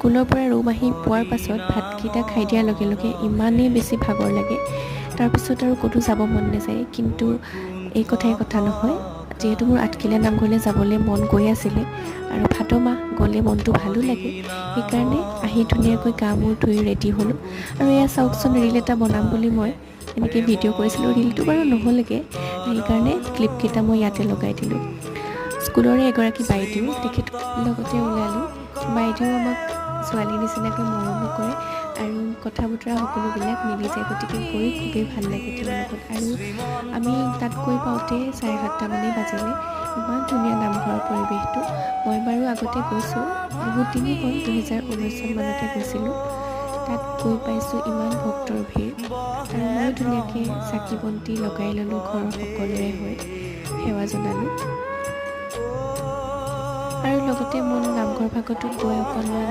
স্কুলৰ পৰা ৰুম আহি পোৱাৰ পাছত ভাতকেইটা খাই দিয়াৰ লগে লগে ইমানেই বেছি ভাগৰ লাগে, তাৰপিছত আৰু ক'তো যাব মন নাযায়। কিন্তু এই কথাই কথা নহয়, যিহেতু মোৰ আঠখেলীয়া নামঘৰলৈ যাবলৈ মন গৈ আছিলে আৰু ভাদ মাহ গ'লে মনটো ভালো লাগে, সেইকাৰণে আহি ধুনীয়াকৈ গা মূৰ ধুই ৰেডি হ'লোঁ। আৰু এয়া চাওকচোন, ৰীল এটা বনাম বুলি মই এনেকৈ ভিডিঅ' কৰিছিলোঁ। ৰীলটো বাৰু নহ'লগৈ, সেইকাৰণে ক্লিপকেইটা মই ইয়াতে লগাই দিলোঁ। স্কুলৰে এগৰাকী বাইদেউ, তেখেত লগতে ওলালোঁ। বাইদেউ আমাক ছোৱালীৰ নিচিনাকৈ মৰমো কৰে আৰু কথা বতৰা সকলোবিলাক মিলি যায়, গতিকে গৈ খুবেই ভাল লাগে তেওঁৰ লগত। আৰু আমি তাত গৈ পাওঁতে 7:30 মানেই বাজিলে। ইমান ধুনীয়া নামঘৰৰ পৰিৱেশটো। মই বাৰু আগতে গৈছোঁ, বহুত দিনেই হ'ল, 2019 চন মানতে গৈছিলোঁ। তাত গৈ পাইছোঁ, ইমান ভক্তৰ ভিৰ, আৰু মই ধুনীয়াকৈ চাকি বন্তি লগাই ল'লোঁ, ঘৰৰ সকলোৰে হৈ সেৱা জনালোঁ। আৰু লগতে মোৰ নামঘৰ ভাগটোত গৈ অকণমান